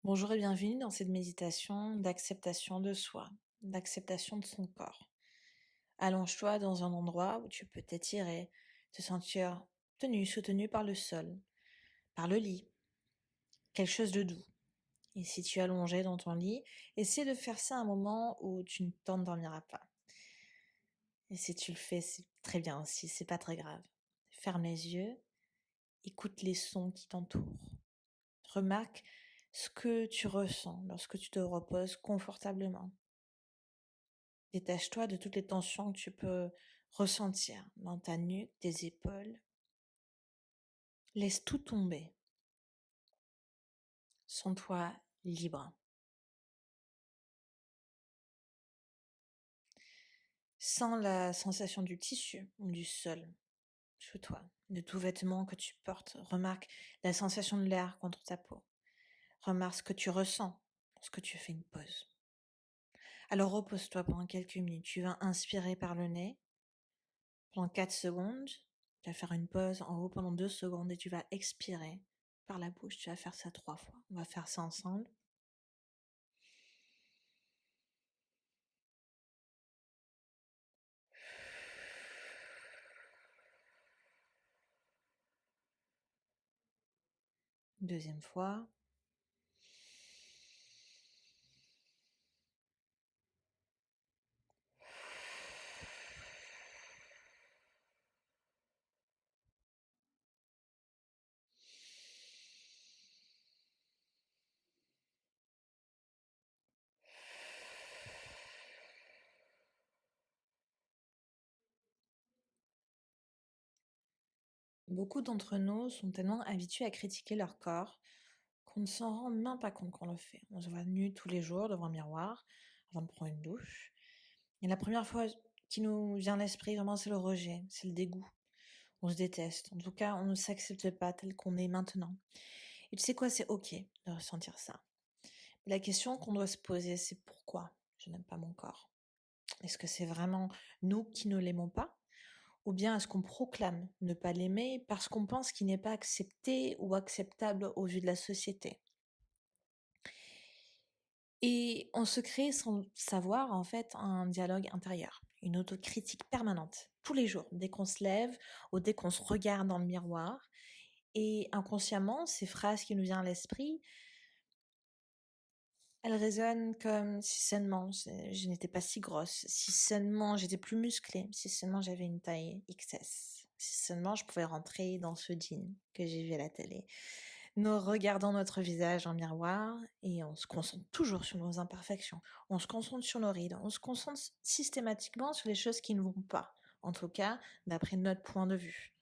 Bonjour et bienvenue dans cette méditation d'acceptation de soi, d'acceptation de son corps. Allonge-toi dans un endroit où tu peux t'étirer, te sentir tenu, soutenu par le sol, par le lit, quelque chose de doux. Et si tu es allongé dans ton lit, essaie de faire ça à un moment où tu ne t'endormiras pas. Et si tu le fais, c'est très bien aussi, c'est pas très grave. Ferme les yeux, écoute les sons qui t'entourent. Remarque ce que tu ressens lorsque tu te reposes confortablement. Détache-toi de toutes les tensions que tu peux ressentir dans ta nuque, tes épaules. Laisse tout tomber. Sens-toi libre. Sens la sensation du tissu ou du sol sous toi, de tout vêtement que tu portes. Remarque la sensation de l'air contre ta peau. Remarque ce que tu ressens lorsque tu fais une pause. Alors repose-toi pendant quelques minutes. Tu vas inspirer par le nez pendant 4 secondes. Tu vas faire une pause en haut pendant 2 secondes et tu vas expirer par la bouche. Tu vas faire ça 3 fois. On va faire ça ensemble. Deuxième fois. Beaucoup d'entre nous sont tellement habitués à critiquer leur corps qu'on ne s'en rend même pas compte qu'on le fait. On se voit nu tous les jours devant un miroir avant de prendre une douche. Et la première fois qui nous vient à l'esprit, vraiment, c'est le rejet, c'est le dégoût. On se déteste. En tout cas, on ne s'accepte pas tel qu'on est maintenant. Et tu sais quoi, c'est ok de ressentir ça. La question qu'on doit se poser, c'est pourquoi je n'aime pas mon corps? Est-ce que c'est vraiment nous qui ne l'aimons pas? Ou bien est-ce qu'on proclame ne pas l'aimer parce qu'on pense qu'il n'est pas accepté ou acceptable aux yeux de la société? Et on se crée sans savoir en fait un dialogue intérieur, une autocritique permanente, tous les jours, dès qu'on se lève ou dès qu'on se regarde dans le miroir. Et inconsciemment, ces phrases qui nous viennent à l'esprit, elles résonnent comme si seulement je n'étais pas si grosse, si seulement j'étais plus musclée, si seulement j'avais une taille XS, si seulement je pouvais rentrer dans ce jean que j'ai vu à la télé. Nous regardons notre visage en miroir et on se concentre toujours sur nos imperfections, on se concentre sur nos rides, on se concentre systématiquement sur les choses qui ne vont pas, en tout cas d'après notre point de vue.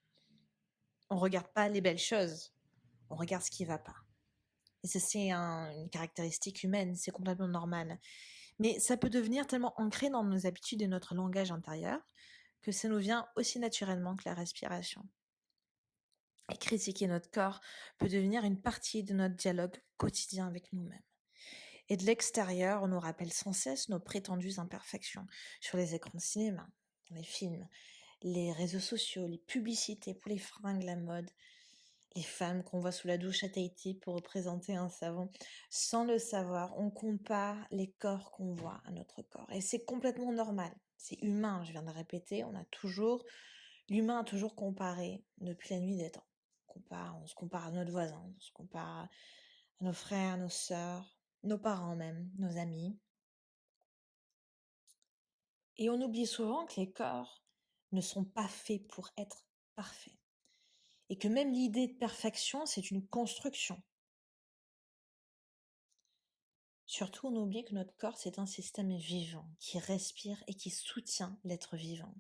On regarde pas les belles choses, on regarde ce qui va pas. Et ça, c'est une caractéristique humaine, c'est complètement normal. Mais ça peut devenir tellement ancré dans nos habitudes et notre langage intérieur que ça nous vient aussi naturellement que la respiration. Et critiquer notre corps peut devenir une partie de notre dialogue quotidien avec nous-mêmes. Et de l'extérieur, on nous rappelle sans cesse nos prétendues imperfections sur les écrans de cinéma, dans les films, les réseaux sociaux, les publicités pour les fringues, la mode, les femmes qu'on voit sous la douche à Tahiti pour représenter un savon. Sans le savoir, on compare les corps qu'on voit à notre corps. Et c'est complètement normal. C'est humain, je viens de répéter. L'humain a toujours comparé depuis la nuit des temps. On se compare à notre voisin, on se compare à nos frères, nos sœurs, nos parents même, nos amis. Et on oublie souvent que les corps ne sont pas faits pour être parfaits. Et que même l'idée de perfection, c'est une construction. Surtout, on oublie que notre corps, c'est un système vivant, qui respire et qui soutient l'être vivant.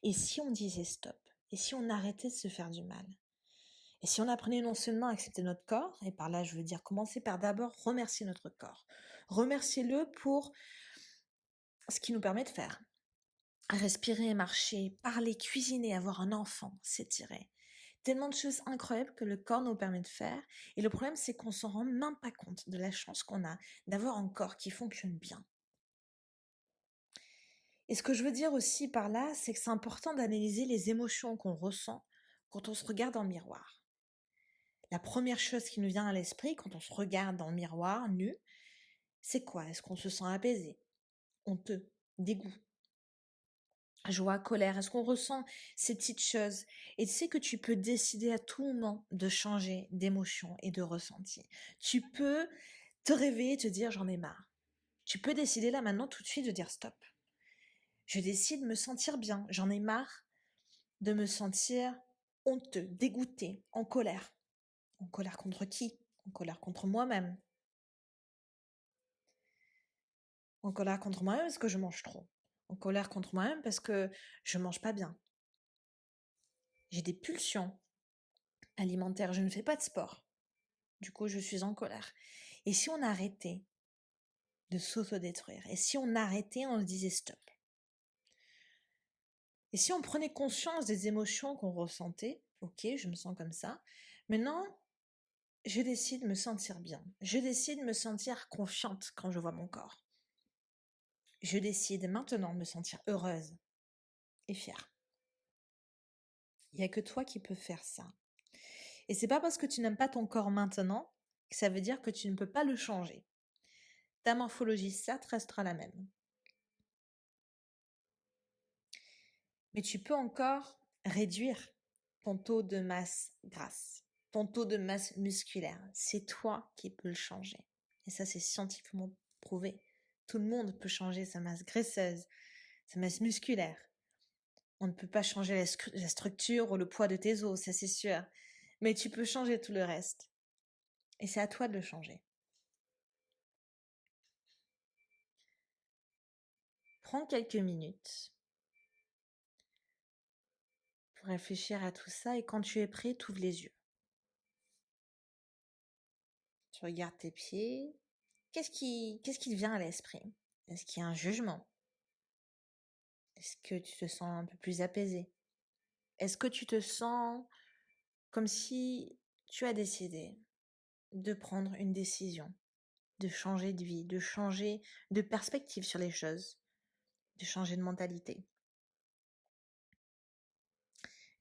Et si on disait stop? Et si on arrêtait de se faire du mal? Et si on apprenait non seulement à accepter notre corps, et par là je veux dire commencer par d'abord remercier notre corps. Remercier-le pour ce qu'il nous permet de faire. Respirer, marcher, parler, cuisiner, avoir un enfant, s'étirer. Tellement de choses incroyables que le corps nous permet de faire. Et le problème, c'est qu'on s'en rend même pas compte de la chance qu'on a d'avoir un corps qui fonctionne bien. Et ce que je veux dire aussi par là, c'est que c'est important d'analyser les émotions qu'on ressent quand on se regarde dans le miroir. La première chose qui nous vient à l'esprit quand on se regarde dans le miroir nu, c'est quoi? Est-ce qu'on se sent apaisé, honteux, dégoût, joie, colère? Est-ce qu'on ressent ces petites choses? Et tu sais que tu peux décider à tout moment de changer d'émotion et de ressenti. Tu peux te réveiller et te dire j'en ai marre. Tu peux décider là maintenant tout de suite de dire stop. Je décide de me sentir bien. J'en ai marre de me sentir honteux, dégoûté, en colère. En colère contre qui? En colère contre moi-même. En colère contre moi-même parce que je mange trop. En colère contre moi-même parce que je mange pas bien. J'ai des pulsions alimentaires. Je ne fais pas de sport. Du coup, je suis en colère. Et si on arrêtait de s'autodétruire? Et si on arrêtait, on se disait stop? Et si on prenait conscience des émotions qu'on ressentait? Ok, je me sens comme ça. Maintenant, je décide de me sentir bien. Je décide de me sentir confiante quand je vois mon corps. Je décide maintenant de me sentir heureuse et fière. Il n'y a que toi qui peux faire ça. Et c'est pas parce que tu n'aimes pas ton corps maintenant que ça veut dire que tu ne peux pas le changer. Ta morphologie, certes, restera la même. Mais tu peux encore réduire ton taux de masse grasse, ton taux de masse musculaire. C'est toi qui peux le changer. Et ça, c'est scientifiquement prouvé. Tout le monde peut changer sa masse graisseuse, sa masse musculaire. On ne peut pas changer la structure ou le poids de tes os, ça c'est sûr. Mais tu peux changer tout le reste. Et c'est à toi de le changer. Prends quelques minutes pour réfléchir à tout ça et quand tu es prêt, tu ouvres les yeux. Tu regardes tes pieds. Qu'est-ce qui te vient à l'esprit? Est-ce qu'il y a un jugement? Est-ce que tu te sens un peu plus apaisé? Est-ce que tu te sens comme si tu as décidé de prendre une décision, de changer de vie, de changer de perspective sur les choses, de changer de mentalité?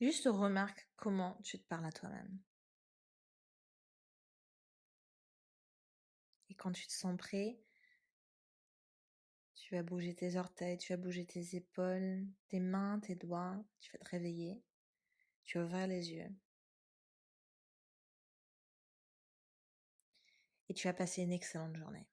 Juste remarque comment tu te parles à toi-même. Et quand tu te sens prêt, tu vas bouger tes orteils, tu vas bouger tes épaules, tes mains, tes doigts, tu vas te réveiller, tu vas ouvrir les yeux. Et tu vas passer une excellente journée.